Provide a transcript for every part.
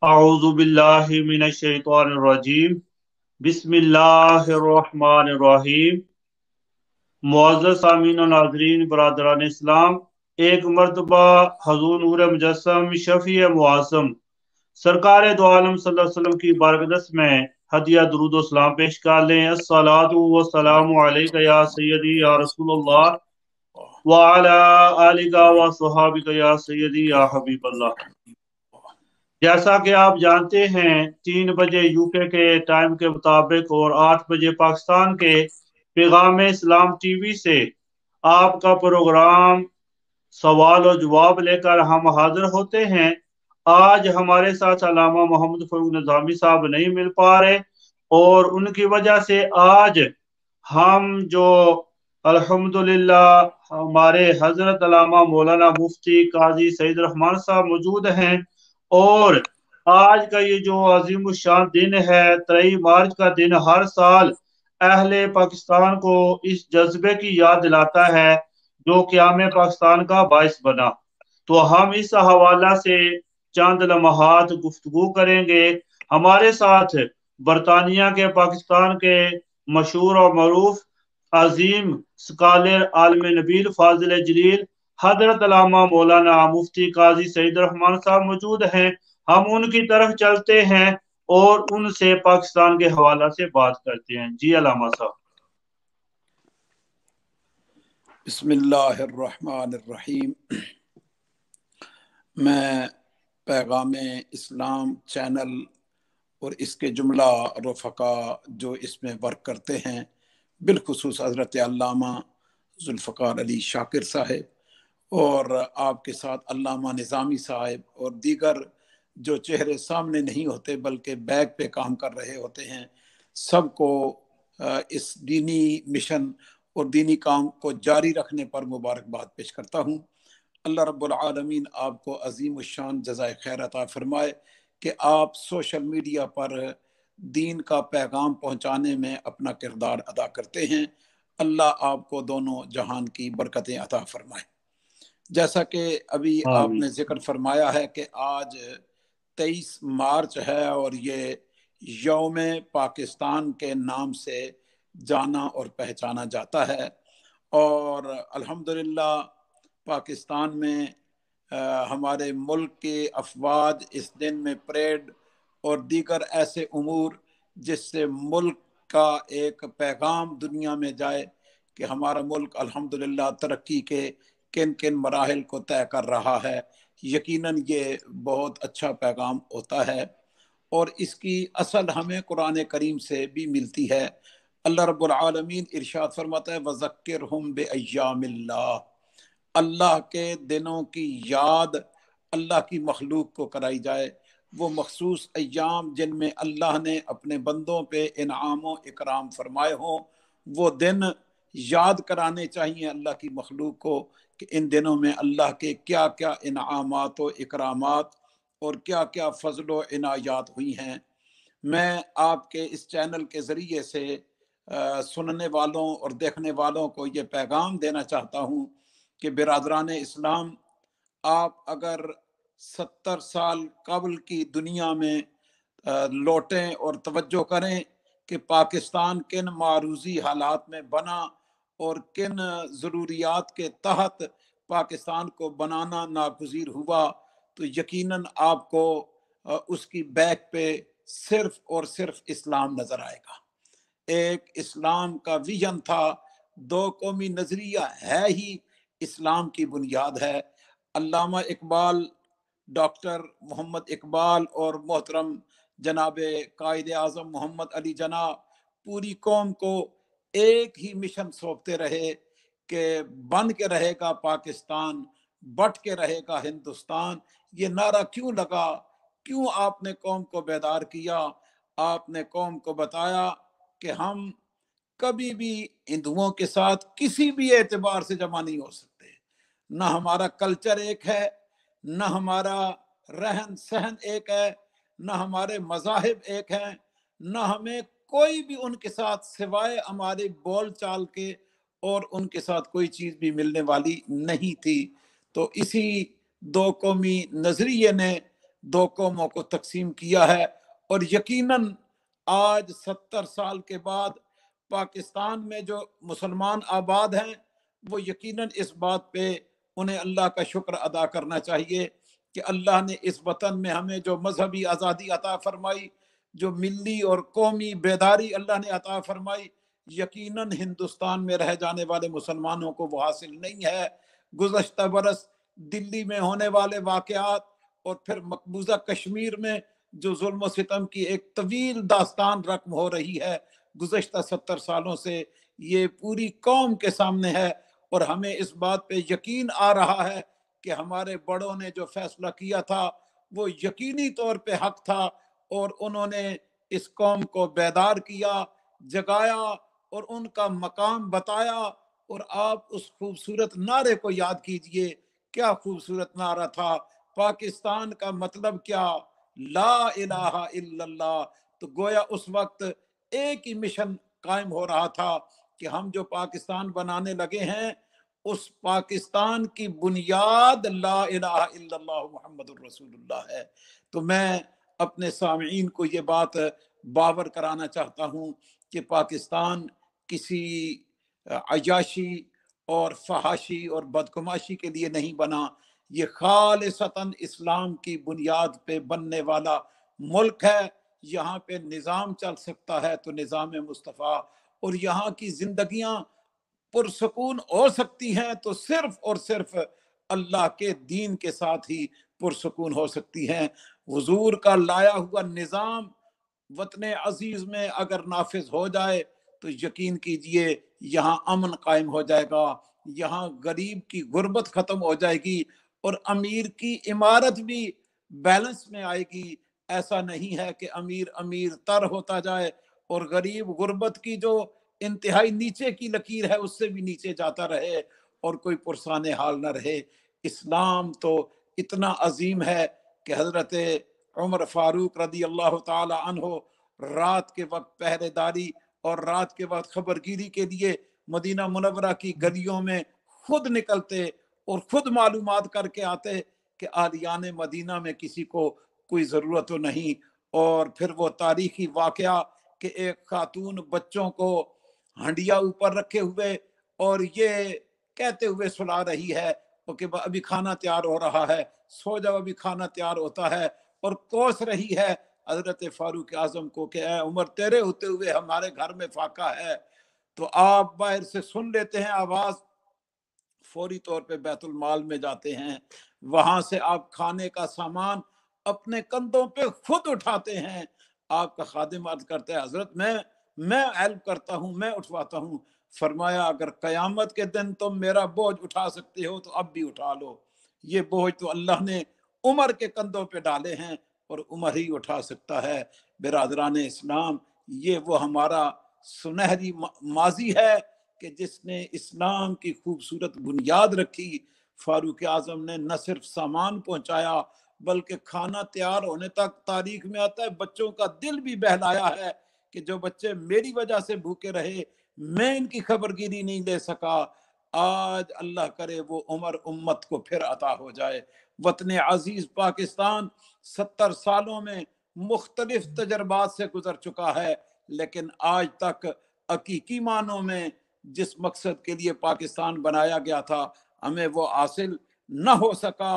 अऊज़ु बिल्लाहि मिनश शैतानिर रजीम बिस्मिल्लाहिर रहमानिर रहीम। मुअज़्ज़ज़ सामीन और नाज़रीन बरादरान इस्लाम, एक मर्तबा हज़ूर नूर मुजस्सम शफ़ी मुआज़्ज़म सरकार दो आलम सल्लल्लाहु अलैहि वसल्लम की बारगदस में हदिया दुरूद व सलाम पेश कर लें। अस्सलातु व सलामु अलैका या सय्यदी या रसूलल्लाह व अला आलिका व सहाबिका या सय्यदी या हबीबल्लाह। जैसा कि आप जानते हैं, 3 बजे यूके के टाइम के मुताबिक और 8 बजे पाकिस्तान के पैगाम इस्लाम टीवी से आपका प्रोग्राम सवाल और जवाब लेकर हम हाजिर होते हैं। आज हमारे साथ अल्लामा मोहम्मद फरूक निज़ामी साहब नहीं मिल पा रहे और उनकी वजह से आज हम जो अल्हम्दुलिल्लाह हमारे हजरत अल्लामा मौलाना मुफ्ती काजी सईद रहमान साहब मौजूद हैं। और आज का ये जो अजीम शान दिन है, 23 मार्च का दिन, हर साल अहले पाकिस्तान को इस जज्बे की याद दिलाता है जो क़याम पाकिस्तान का बाइस बना। तो हम इस हवाला से चंद लम्हात गुफ्तगू करेंगे। हमारे साथ बरतानिया के पाकिस्तान के मशहूर और मरूफ अजीम स्कॉलर आलम नबील फाजिल जलील हजरत अल्लामा मौलाना मुफ्ती काजी सईद रहमान साहब मौजूद हैं। हम उनकी तरफ चलते हैं और उनसे पाकिस्तान के हवाला से बात करते हैं। जी अल्लामा साहब। बिस्मिल्लाहिर्रहमानिर्रहीम। मैं पैगाम इस्लाम चैनल और इसके जुमला रफ़का जो इसमें वर्क करते हैं, बिलखुसूस हज़रत अल्लामा जुल्फ़कार अली शाकिर साहब और आपके साथ अल्लामा निज़ामी साहब और दीगर जो चेहरे सामने नहीं होते बल्कि बैक पे काम कर रहे होते हैं, सबको इस दीनी मिशन और दीनी काम को जारी रखने पर मुबारकबाद पेश करता हूँ। अल्लाह रब्बुल आलमीन आपको अजीम शान जज़ाए खैर अता फरमाए कि आप सोशल मीडिया पर दीन का पैगाम पहुँचाने में अपना किरदार अदा करते हैं। अल्लाह आपको दोनों जहान की बरकतें अता फरमाए। जैसा कि अभी आपने जिक्र फरमाया है कि आज 23 मार्च है और ये यौम पाकिस्तान के नाम से जाना और पहचाना जाता है। और अल्हम्दुलिल्लाह पाकिस्तान में हमारे मुल्क के अफवाज इस दिन में परेड और दीगर ऐसे उमूर जिससे मुल्क का एक पैगाम दुनिया में जाए कि हमारा मुल्क अल्हम्दुलिल्लाह तरक्की के किन किन मराहिल को तय कर रहा है, यकीनन ये बहुत अच्छा पैगाम होता है। और इसकी असल हमें कुरान करीम से भी मिलती है। अल्लाह रब्बुल आलमीन इरशाद फरमाता है, वज़क्किरहुम बिअय्यामिल्लाह, अल्लाह के दिनों की याद अल्लाह की मखलूक को कराई जाए। वो मखसूस अय्याम जिनमें अल्लाह ने अपने बंदों पे इनाम व इकराम फरमाए हों, वो दिन याद कराने चाहिए अल्लाह की मखलूक को कि इन दिनों में अल्लाह के क्या क्या इनामात व इकरामात और क्या क्या फजल व इनायात हुई हैं। मैं आपके इस चैनल के ज़रिए से सुनने वालों और देखने वालों को ये पैगाम देना चाहता हूँ कि बिरादरान इस्लाम, आप अगर 70 साल कबल की दुनिया में लौटें और तवज्जो करें कि पाकिस्तान किन मारूजी हालात में बना और किन ज़रूरियात के तहत पाकिस्तान को बनाना नागुज़ीर हुआ, तो यकीनन आपको उसकी बैक पे सिर्फ और सिर्फ इस्लाम नज़र आएगा। एक इस्लाम का विजन था, दो कौमी नज़रिया है ही इस्लाम की बुनियाद है। अल्लामा इकबाल, डॉक्टर मोहम्मद इकबाल और मोहतरम जनाब कायद आज़म मोहम्मद अली जना पूरी कौम को एक ही मिशन सौंपते रहे कि बन के रहेगा पाकिस्तान, बट के रहेगा हिंदुस्तान। ये नारा क्यों लगा, क्यों आपने कौम को बेदार किया? आपने कौम को बताया कि हम कभी भी हिंदुओं के साथ किसी भी एतबार से जमा नहीं हो सकते। न हमारा कल्चर एक है, न हमारा रहन सहन एक है, न हमारे मज़ाहिब एक हैं, न हमें कोई भी उनके साथ सिवाय हमारे बोल चाल के और उनके साथ कोई चीज़ भी मिलने वाली नहीं थी। तो इसी दो कौमी नज़रिए ने दो कौमों को तकसीम किया है। और यकीनन आज 70 साल के बाद पाकिस्तान में जो मुसलमान आबाद हैं वो यकीनन इस बात पे उन्हें अल्लाह का शुक्र अदा करना चाहिए कि अल्लाह ने इस वतन में हमें जो मजहबी आज़ादी अता फरमाई, जो मिली और कौमी बेदारी अल्लाह ने अता फरमाई, यकीनन हिंदुस्तान में रह जाने वाले मुसलमानों को वो हासिल नहीं है। गुज़श्ता बरस दिल्ली में होने वाले वाक़यात और फिर मकबूजा कश्मीर में जो जुल्म सितम की एक तवील दास्तान रकम हो रही है गुज़श्ता 70 सालों से, ये पूरी कौम के सामने है। और हमें इस बात पे यकीन आ रहा है कि हमारे बड़ों ने जो फैसला किया था वो यकीनी तौर पे हक था, और उन्होंने इस कौम को बेदार किया, जगाया और उनका मकाम बताया। और आप उस खूबसूरत नारे को याद कीजिए, क्या खूबसूरत नारा था, पाकिस्तान का मतलब क्या, ला इलाहा इल्लल्लाह। तो गोया उस वक्त एक ही मिशन कायम हो रहा था कि हम जो पाकिस्तान बनाने लगे हैं उस पाकिस्तान की बुनियाद ला इलाहा इल्लल्लाह मुहम्मदुर रसूलुल्लाह है। तो मैं अपने सामीईन को ये बात बावर कराना चाहता हूँ कि पाकिस्तान किसी अयाशी और फहाशी और बदकुमाशी के लिए नहीं बना, ये खालिसतन इस्लाम की बुनियाद पे बनने वाला मुल्क है। यहाँ पे निज़ाम चल सकता है तो निज़ाम मुस्तफ़ा, और यहाँ की जिंदगियां पुरसकून हो सकती हैं तो सिर्फ और सिर्फ अल्लाह के दीन के साथ ही पुरसकून हो सकती हैं। हुजूर का लाया हुआ निज़ाम वतन अजीज में अगर नाफिज हो जाए तो यकीन कीजिए यहाँ अमन कायम हो जाएगा, यहाँ गरीब की गुर्बत खत्म हो जाएगी और अमीर की इमारत भी बैलेंस में आएगी। ऐसा नहीं है कि अमीर अमीर तर होता जाए और गरीब गुर्बत की जो इंतहाई नीचे की लकीर है उससे भी नीचे जाता रहे और कोई पुरसाने हाल न रहे। इस्लाम तो इतना अजीम है कि हजरत उमर फारूक रदी अल्लाह ताला अन्हो रात के वक्त पहरेदारी और रात के वक्त खबरगिरी के लिए मदीना मुनव्वरा की गलियों में खुद निकलते और खुद मालूमात करके आते कि आलियान मदीना में किसी को कोई ज़रूरत तो नहीं। और फिर वो तारीखी वाकया कि एक खातून बच्चों को हंडिया ऊपर रखे हुए और ये कहते हुए सुला रही है कि अभी खाना तैयार हो रहा है, सो जाओ अभी खाना तैयार होता है, और कोस रही है हजरत फारूक आजम को कि ऐ उमर तेरे होते हुए हमारे घर में फाका है। तो आप बाहर से सुन लेते हैं आवाज, फौरी तौर पे बैतुल माल में जाते हैं, वहां से आप खाने का सामान अपने कंधों पे खुद उठाते हैं। आपका खादिम अर्ज करता है हजरत मैं हेल्प करता हूँ, मैं उठवाता हूँ। फरमाया अगर कयामत के दिन तुम मेरा बोझ उठा सकते हो तो अब भी उठा लो, ये बोझ तो अल्लाह ने उमर के कंधों पे डाले हैं और उमर ही उठा सकता है। बिरादरान इस्लाम, ये वो हमारा सुनहरी माजी है कि जिसने इस्लाम की खूबसूरत बुनियाद रखी। फारूक आजम ने न सिर्फ सामान पहुंचाया बल्कि खाना तैयार होने तक तारीख में आता है बच्चों का दिल भी बहलाया है कि जो बच्चे मेरी वजह से भूखे रहे, मैं इनकी खबरगिरी नहीं ले सका, आज अल्लाह करे वो उमर उम्मत को फिर अता हो जाए। वतन अजीज पाकिस्तान 70 सालों में मुख्तलिफ तजर्बात से गुजर चुका है, लेकिन आज तक हकीकी मानों में जिस मकसद के लिए पाकिस्तान बनाया गया था हमें वो हासिल न हो सका।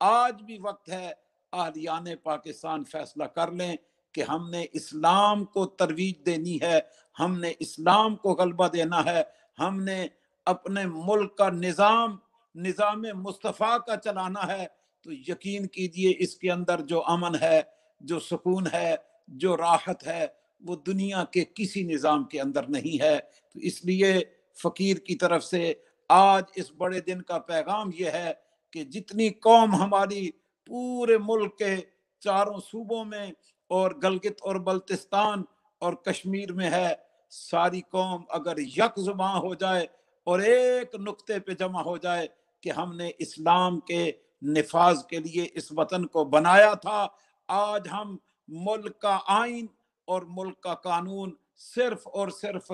आज भी वक्त है अहलियान पाकिस्तान फैसला कर लें कि हमने इस्लाम को तरवीज देनी है, हमने इस्लाम को गलबा देना है, हमने अपने मुल्क का निज़ाम मुस्तफ़ा का चलाना है। तो यकीन कीजिए इसके अंदर जो अमन है, जो सुकून है, जो राहत है, वो दुनिया के किसी निज़ाम के अंदर नहीं है। तो इसलिए फ़कीर की तरफ से आज इस बड़े दिन का पैगाम ये है कि जितनी कौम हमारी पूरे मुल्क के चारों सूबों में और गलगित और बल्तिस्तान और कश्मीर में है, सारी कौम अगर यक ज़ुबान हो जाए और एक नुक्ते पे जमा हो जाए कि हमने इस्लाम के निफाज के लिए इस वतन को बनाया था, आज हम मुल्क का आइन और मुल्क का कानून सिर्फ और सिर्फ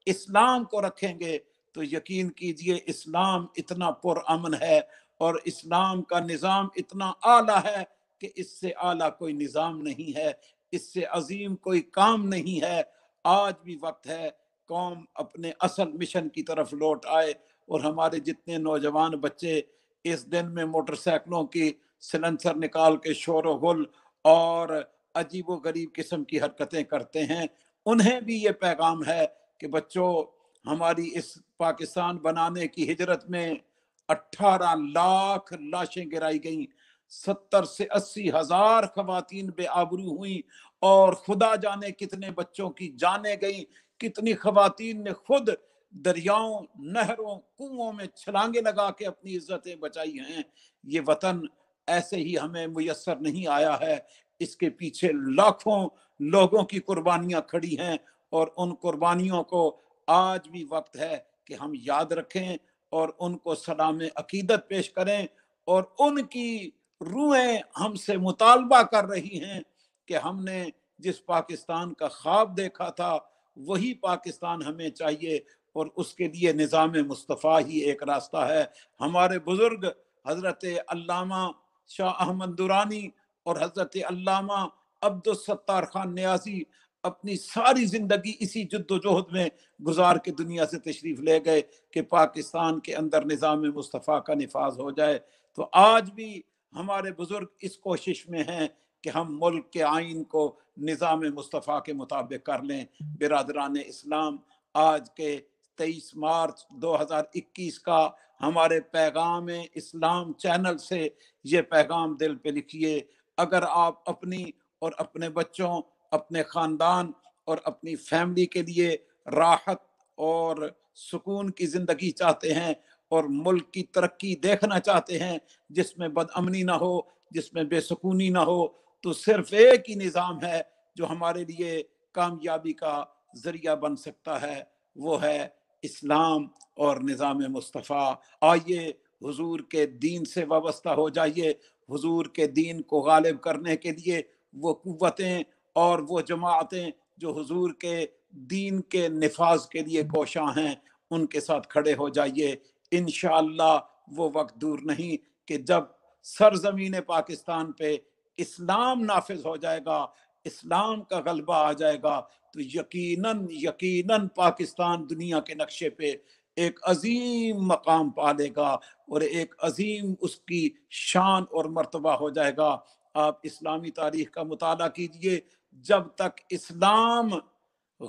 इस्लाम को रखेंगे, तो यकीन कीजिए इस्लाम इतना पुरअमन है और इस्लाम का निज़ाम इतना आला है کہ اس سے اعلیٰ کوئی نظام نہیں ہے، اس سے عظیم کوئی کام نہیں ہے۔ آج بھی وقت ہے قوم اپنے اصل مشن کی طرف لوٹ آئے، اور ہمارے جتنے نوجوان بچے اس دن میں موٹر سائیکلوں کی سلنسر نکال کے شور و غل اور عجیب و غریب قسم کی حرکتیں کرتے ہیں، انہیں بھی یہ پیغام ہے کہ بچوں، ہماری اس پاکستان بنانے کی ہجرت میں 18 لاکھ لاشیں گرائی گئیں، 70 سے 80 ہزار خواتین بے آبرو ہوئیں، اور خدا جانے کتنے بچوں کی جانیں گئیں، کتنی خواتین نے خود دریاؤں، نہروں، کنووں میں چھلانگیں لگا کے اپنی عزتیں بچائی ہیں۔ یہ وطن ایسے ہی ہمیں میسر نہیں آیا ہے، اس کے پیچھے لاکھوں لوگوں کی قربانیاں کھڑی ہیں، اور ان قربانیوں کو آج بھی وقت ہے کہ ہم یاد رکھیں اور ان کو سلام عقیدت پیش کریں، اور ان کی روحیں ہم سے مطالبہ کر رہی ہیں کہ ہم نے جس پاکستان کا خواب دیکھا تھا وہی پاکستان ہمیں چاہیے، اور اس کے لیے نظام مصطفیٰ ہی ایک راستہ ہے۔ ہمارے بزرگ حضرت علامہ شاہ احمد درانی اور حضرت علامہ عبدالستار خان نیازی اپنی ساری زندگی اسی جد و جہد میں گزار کے دنیا سے تشریف لے گئے کہ پاکستان کے اندر نظام مصطفیٰ کا نفاذ ہو جائے۔ تو آج بھی ہمارے بزرگ اس کوشش میں ہیں کہ ہم ملک کے آئین کو نظام مصطفیٰ کے مطابق کر لیں۔ برادران اسلام، آج کے 23 مارچ 2021 کا ہمارے پیغام اسلام چینل سے یہ پیغام دل پہ لکھیے۔ اگر آپ اپنی اور اپنے بچوں، اپنے خاندان اور اپنی فیملی کے لیے راحت اور سکون کی زندگی چاہتے ہیں، اور ملک کی ترقی دیکھنا چاہتے ہیں جس میں بد امنی نہ ہو، جس میں بے سکونی نہ ہو، تو صرف ایک ہی نظام ہے جو ہمارے لیے کامیابی کا ذریعہ بن سکتا ہے، وہ ہے اسلام اور نظام مصطفیٰ۔ آئیے حضور کے دین سے وابستہ ہو جائیے۔ حضور کے دین کو غالب کرنے کے لیے وہ قوتیں اور وہ جماعتیں جو حضور کے دین کے نفاذ کے لیے کوشاں ہیں، ان کے ساتھ کھڑے ہو جائیے۔ انشاءاللہ وہ وقت دور نہیں کہ جب سرزمین پاکستان پہ اسلام نافذ ہو جائے گا، اسلام کا غلبہ آ جائے گا، تو یقیناً پاکستان دنیا کے نقشے پہ ایک عظیم مقام پا لے گا، اور ایک عظیم اس کی شان اور مرتبہ ہو جائے گا۔ آپ اسلامی تاریخ کا مطالعہ کیجئے، جب تک اسلام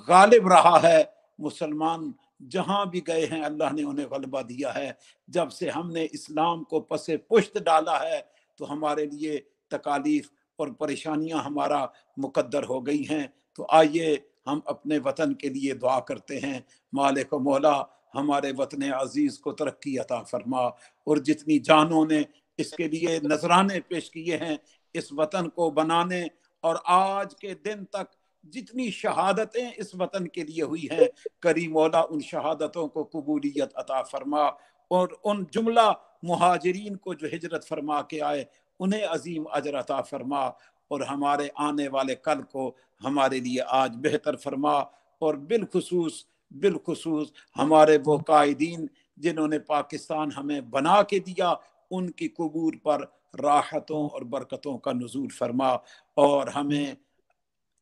غالب رہا ہے، مسلمان جہاں بھی گئے ہیں اللہ نے انہیں غلبہ دیا ہے۔ جب سے ہم نے اسلام کو پس پشت ڈالا ہے تو ہمارے لیے تکالیف اور پریشانیاں ہمارا مقدر ہو گئی ہیں۔ تو آئیے ہم اپنے وطن کے لیے دعا کرتے ہیں، مالک و مولا ہمارے وطن عزیز کو ترقی عطا فرما، اور جتنی جانوں نے اس کے لیے نذرانے پیش کیے ہیں اس وطن کو بنانے، اور آج کے دن تک جتنی شہادتیں اس وطن کے لیے ہوئی ہیں، کریم مولا ان شہادتوں کو قبولیت عطا فرما، اور ان جملہ مہاجرین کو جو ہجرت فرما کے آئے انہیں عظیم اجر عطا فرما، اور ہمارے آنے والے کل کو ہمارے لیے آج بہتر فرما، اور بالخصوص ہمارے وہ قائدین جنہوں نے پاکستان ہمیں بنا کے دیا، ان کی قبور پر راحتوں اور برکتوں کا نزول فرما، اور ہمیں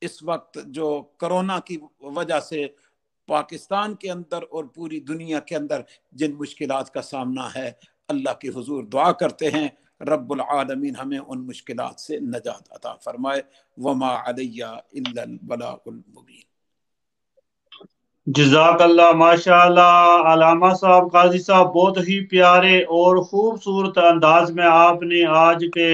اس وقت جو کرونا کی وجہ سے پاکستان کے اندر اور پوری دنیا کے اندر جن مشکلات کا سامنا ہے، اللہ کے حضور دعا کرتے ہیں رب العالمین ہمیں ان مشکلات سے نجات عطا فرمائے۔ وما علی الا البلاغ المبین۔ جزاک اللہ، ماشاء اللہ علامہ صاحب، قاضی صاحب، بہت ہی پیارے اور خوبصورت انداز میں آپ نے آج کے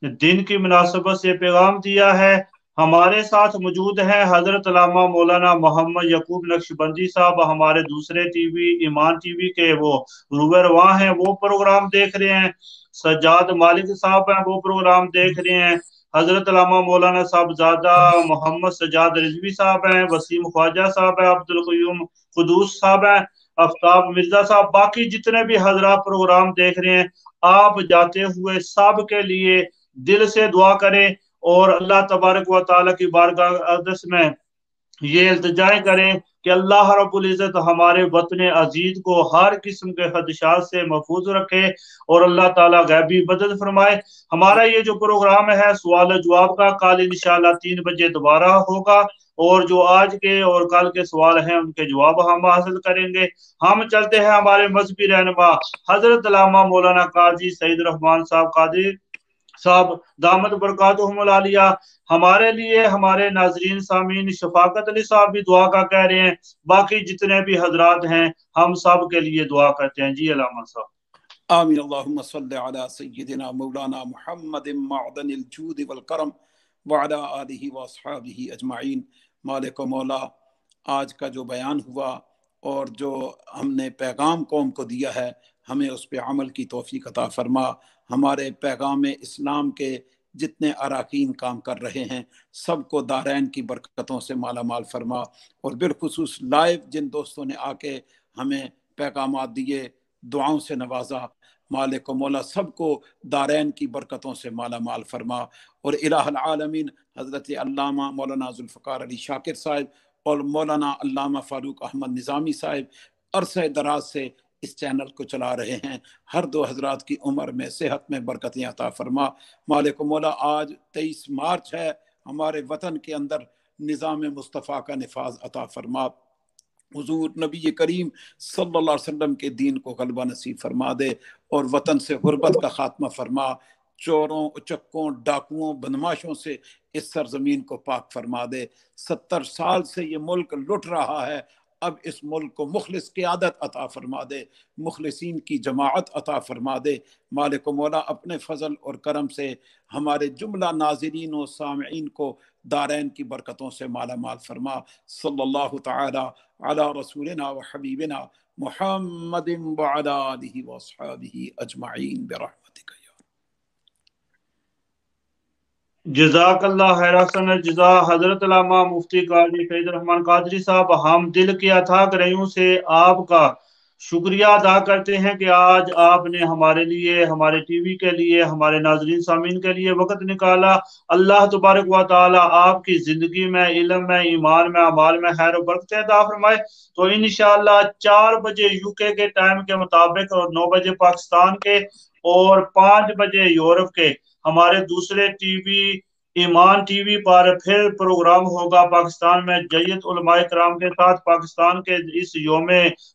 دن کی مناسبت سے پیغام دیا ہے۔ ہمارے ساتھ موجود ہیں حضرت علامہ مولانا محمد یعقوب نقشبندی صاحب، ہمارے دوسرے ٹی وی ایمان ٹی وی کے وہ روبر وہاں ہیں، وہ پروگرام دیکھ رہے ہیں۔ سجاد مالک صاحب ہیں، وہ پروگرام دیکھ رہے ہیں۔ حضرت علامہ مولانا صاحبزادہ محمد سجاد رضوی صاحب ہیں، وسیم خواجہ صاحب ہیں، عبدالقیوم قدوس صاحب ہیں، آفتاب مرزا صاحب، باقی جتنے بھی حضرات پروگرام دیکھ رہے ہیں، آپ جاتے ہوئے سب کے لیے دل سے دعا کریں، اور اللہ تبارک و تعالیٰ کی بارگاہ اقدس میں یہ التجائیں کریں کہ اللہ رب العزت ہمارے وطن عزیز کو ہر قسم کے خدشات سے محفوظ رکھے اور اللہ تعالیٰ غیبی مدد فرمائے۔ ہمارا یہ جو پروگرام ہے سوال و جواب کا، کل انشاءاللہ 3 بجے دوبارہ ہوگا، اور جو آج کے اور کل کے سوال ہیں ان کے جواب ہم حاصل کریں گے۔ ہم چلتے ہیں ہمارے مذہبی رہنما حضرت علامہ مولانا قاضی سعید الرحمان صاحب قادری صاحب دامت برکاتہم العالیہ ہمارے لیے، ہمارے ناظرین سامعین شفاقت علی صاحب بھی دعا کا کہہ رہے ہیں، باقی جتنے بھی حضرات ہیں ہم سب کے لیے دعا کرتے ہیں۔ جی علامہ صاحب۔ آمین اللہم صلی علی سیدنا مولانا محمد معدن الجود والکرم وعلی آلہ واصحابہ اجمعین۔ مالک و مولا، آج کا جو بیان ہوا اور جو ہم نے پیغام قوم کو دیا ہے، ہمیں اس پہ عمل کی توفیق عطا فرما۔ ہمارے پیغام اسلام کے جتنے اراکین کام کر رہے ہیں سب کو دارین کی برکتوں سے مالا مال فرما، اور بالخصوص لائیو جن دوستوں نے آ کے ہمیں پیغامات دیے، دعاؤں سے نوازا، مالک و مولا سب کو دارین کی برکتوں سے مالا مال فرما۔ اور الہ العالمین حضرت علامہ مولانا ذوالفقار علی شاکر صاحب اور مولانا علامہ فاروق احمد نظامی صاحب عرصہ دراز سے اس چینل کو چلا رہے ہیں، ہر دو حضرات کی عمر میں صحت میں برکتیں عطا فرما۔ مالک و مولا آج 23 مارچ ہے، ہمارے وطن کے اندر نظام مصطفیٰ کا نفاذ عطا فرما، حضور نبی کریم صلی اللہ علیہ وسلم کے دین کو غلبہ نصیب فرما دے، اور وطن سے غربت کا خاتمہ فرما، چوروں اچکوں ڈاکوؤں بدماشوں سے اس سرزمین کو پاک فرما دے۔ 70 سال سے یہ ملک لٹ رہا ہے، اب اس ملک کو مخلص قیادت عطا فرما دے، مخلصین کی جماعت عطا فرما دے۔ مالک و مولا اپنے فضل اور کرم سے ہمارے جملہ ناظرین و سامعین کو دارین کی برکتوں سے مالا مال فرما۔ صلی اللہ تعالی علی رسولنا و حبیبنا محمد وعلی آلہ واصحابہ اجمعین برحمتک یا جزاک اللہ خیر احسن الجزا حضرت علامہ مفتی قاضی سعید الرحمان قادری صاحب۔ ہم دل کی اتھا گرہیوں سے آپ کا شکریہ ادا کرتے ہیں کہ آج آپ نے ہمارے لیے، ہمارے ٹی وی کے لیے، ہمارے ناظرین سامعین کے لیے وقت نکالا۔ اللہ تبارک و تعالی آپ کی زندگی میں، علم میں، ایمان میں، اعمال میں خیر و برکت عطا فرمائے۔ تو انشاءاللہ 4 بجے یو کے ٹائم کے مطابق اور 9 بجے پاکستان کے اور 5 بجے یورپ کے ہمارے دوسرے ٹی وی ایمان ٹی وی پر پھر پروگرام ہوگا پاکستان میں جیت علماء کرام کے ساتھ، پاکستان کے اس یوم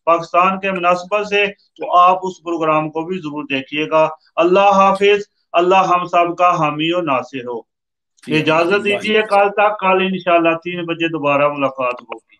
پاکستان کے مناسبت سے، تو آپ اس پروگرام کو بھی ضرور دیکھیے گا۔ اللہ حافظ، اللہ ہم سب کا حامی و ناصر ہو۔ اجازت دیجیے، کل تک، کل انشاءاللہ 3 بجے دوبارہ ملاقات ہوگی۔